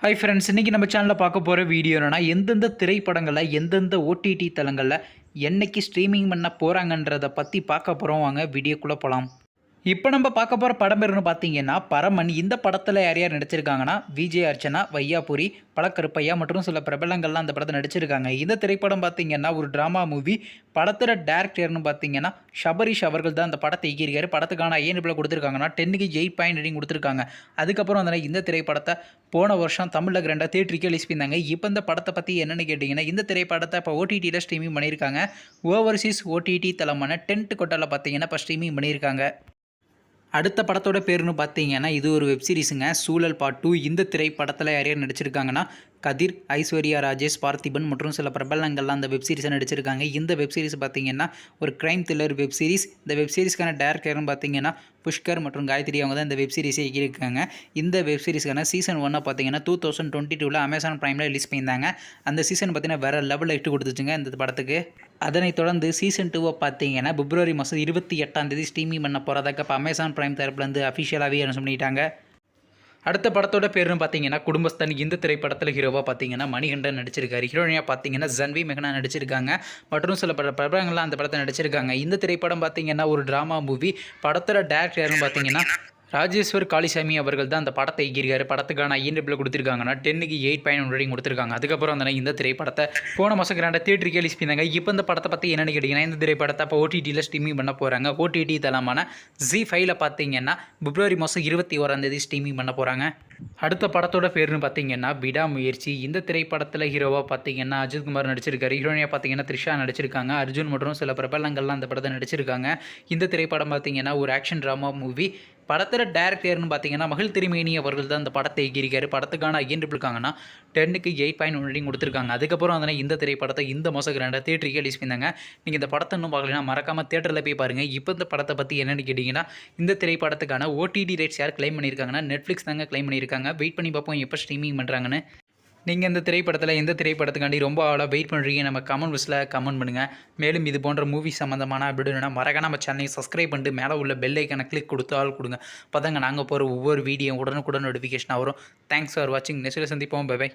Hi friends, இன்றைக்கி நம்ம சேனலில் பார்க்க போகிற வீடியோ என்னன்னா, எந்தெந்த திரைப்படங்களில் எந்தெந்த ஓடிடி தளங்களில் என்னைக்கு ஸ்ட்ரீமிங் பண்ண போகிறாங்கன்றதை பற்றி பார்க்க போகிறோம். வாங்க வீடியோக்குள்ளே போகலாம். இப்போ நம்ம பார்க்க போகிற படம் பேருன்னு பார்த்தீங்கன்னா பரமன். இந்த படத்தில் யார் யார் நடிச்சிருக்காங்கன்னா விஜய், அர்ச்சனா, வையாபுரி, பழக்கருப்பையா மற்றும் சில பிரபலங்கள்லாம் அந்த படத்தை நடிச்சிருக்காங்க. இந்த திரைப்படம் பார்த்தீங்கன்னா ஒரு ட்ராமா மூவி. படத்தோட டேரக்டர்னு பார்த்தீங்கன்னா ஷபரிஷ் அவர்கள் தான் அந்த படத்தை இயக்கியிருக்காரு. படத்துக்கான IMDb கொடுத்துருக்காங்கன்னா 10க்கு 8 ரேட்டிங் கொடுத்துருக்காங்க. அதுக்கப்புறம் அதனால் இந்த திரைப்படத்தை போன வருஷம் தமிழில் கிராண்டாக தேட்டருக்கு ரிலீஸ் பண்ணியிருந்தாங்க. இப்போ இந்த படத்தை பற்றி என்னென்னு கேட்டிங்கன்னா, இந்த திரைப்படத்தை இப்போ ஓடிடியில் ஸ்ட்ரீமிங் பண்ணியிருக்காங்க. ஓவர்சீஸ் ஓடிடி தளமான டென்ட் கொட்டாவில் பார்த்தீங்கன்னா இப்போ ஸ்ட்ரீமிங் பண்ணியிருக்காங்க. அடுத்த படத்தோட பேருன்னு பார்த்தீங்கன்னா இது ஒரு வெப் சீரிஸுங்க, சூழல் பார்ட் 2. இந்த திரைப்படத்தில் யார் யார் நடிச்சிருக்காங்கன்னா கதிர், ஐஸ்வர்யா ராஜேஷ், பார்த்திபன் மற்றும் சில பிரபலங்கள்லாம் அந்த வெப் சீரிஸை நடிச்சிருக்காங்க. இந்த வெப் சீரிஸ் பார்த்தீங்கன்னா ஒரு கிரைம் த்ரில்லர் வெப் சீரிஸ். இந்த வெப் சீரிஸ்க்கான டேரக்டர்னு பார்த்தீங்கன்னா புஷ்கர் மற்றும் காயத்ரி அவங்க தான் இந்த வெப் சீரிஸை இயக்கியிருக்காங்க. இந்த வெப் சீரிஸ்க்கான சீசன் 1 பார்த்தீங்கன்னா 2022 அமேசான் பிரைமில் ரிலீஸ் பண்ணியிருந்தாங்க. அந்த சீசன் பார்த்தீங்கன்னா வேறு லெவலில் இட்டு கொடுத்துச்சுங்க இந்த படத்துக்கு. அதனைத் தொடர்ந்து சீசன் 2 பார்த்தீங்கன்னா பிப்ரவரி மாதம் 28 ஸ்ட்ரீமிங் பண்ண போகிறதாக இப்போ அமேசான் பிரைம் தரப்புலேருந்து அஃபிஷியலாகவே அனௌன்ஸ் பண்ணிட்டாங்க. அடுத்த படத்தோட பேருன்னு பார்த்தீங்கன்னா குடும்பஸ்தான். இந்த திரைப்படத்தில் ஹீரோவாக பார்த்தீங்கன்னா மணிகண்டன் நடிச்சிருக்காரு. ஹீரோயினாக பார்த்தீங்கன்னா ஜன்வி மெஹனா நடிச்சிருக்காங்க மற்றும் சில பிரபலங்கள்லாம் அந்த படத்தை நடிச்சிருக்காங்க. இந்த திரைப்படம் பார்த்தீங்கன்னா ஒரு ட்ராமா மூவி. படத்தோட டேரக்டர்னு பார்த்தீங்கன்னா ராஜேஸ்வர் காளிசாமி அவர்கள் தான் அந்த படத்தை இயக்கியிருக்காரு. படத்துக்கான IMDb கொடுத்துருக்காங்கன்னா 10க்கு 8 ரேட்டிங் கொடுத்துருக்காங்க. அதுக்கப்புறம் அந்த இந்த திரைப்படத்தை போன மாதம் கிராண்டாக தேட்டருக்கு ரிலீஸ் பண்ணாங்க. இப்போ இந்த படத்தை பற்றி என்னென்னு கேட்டிங்கன்னா, இந்த திரைப்படத்தை இப்போ OTTயில் ஸ்ட்ரீமிங் பண்ண போகிறாங்க. OTT தளமான ZEE5ல பார்த்தீங்கன்னா பிப்ரவரி மாதம் 21 ஸ்ட்ரீமிங் பண்ண போகிறாங்க. அடுத்த படத்தோட பேருன்னு பார்த்தீங்கன்னா விடாமுயற்சி. இந்த திரைப்படத்தில் ஹீரோவாக பார்த்தீங்கன்னா அஜித்குமார் நடிச்சிருக்காரு. ஹீரோயினாக பார்த்தீங்கன்னா த்ரிஷா நடிச்சிருக்காங்க. அர்ஜுன் மற்றும் சில பிரபலங்கள்லாம் அந்த படத்தை நடிச்சிருக்காங்க. இந்த திரைப்படம் பார்த்தீங்கன்னா ஒரு ஆக்ஷன் ட்ராமா மூவி. படத்தோட டேரக்டர்னு பார்த்தீங்கன்னா மகிழ் திருமேனி அவர்கள் தான் அந்த படத்தை இயக்கியிருக்காரு. படத்துக்கான IMDb இருக்காங்கன்னா 10க்கு 8 ரேட்டிங் கொடுத்துருக்காங்க. அதுக்கப்புறம் அதனால் இந்த திரைப்படத்தை இந்த மாதம் கிராண்டாக தேட்டருக்கு ரிலீஸ் பண்ணாங்க. நீங்கள் இந்த படத்தை இன்னும் பார்க்கலன்னா மறக்காமல் தேட்டரில் போய் பாருங்கள். இப்போ இந்த படத்தை பற்றி என்னென்னு கேட்டிங்கன்னா, இந்த திரைப்படத்துக்கான OTT ரைட்ஸ் யார் கிளைம் பண்ணியிருக்காங்கன்னா நெட்ஃப்ளிக்ஸ் தாங்க கிளைம் பண்ணியிருக்காங்க. வெயிட் பண்ணி பார்ப்போம் எப்போ ஸ்ட்ரீமிங் பண்ணுறாங்கன்னு. நீங்கள் இந்த திரைப்படத்தில் எந்த திரைப்படத்துக்காண்டி ரொம்ப ஆளாக வெயிட் பண்ணுறீங்க நம்ம கமெண்ட் பாக்ஸில் கமெண்ட் பண்ணுங்கள். மேலும் இது போன்ற மூவி சம்மந்தமான அப்படின்னா மறக்காம நம்ம சேனலை சப்ஸ்கிரைப் பண்ணிட்டு மேலே உள்ள பெல் ஐக்கானை கிளிக் கொடுத்து ஆள் கொடுங்க. அப்போ தாங்க நாங்கள் போகிற ஒவ்வொரு வீடியோ உடனுக்குடன் நோட்டிஃபிகேஷனாக வரும். தேங்க்ஸ் ஃபார் வாட்சிங். நெக்ஸ்ட்டில் சந்திப்போம். Bye by.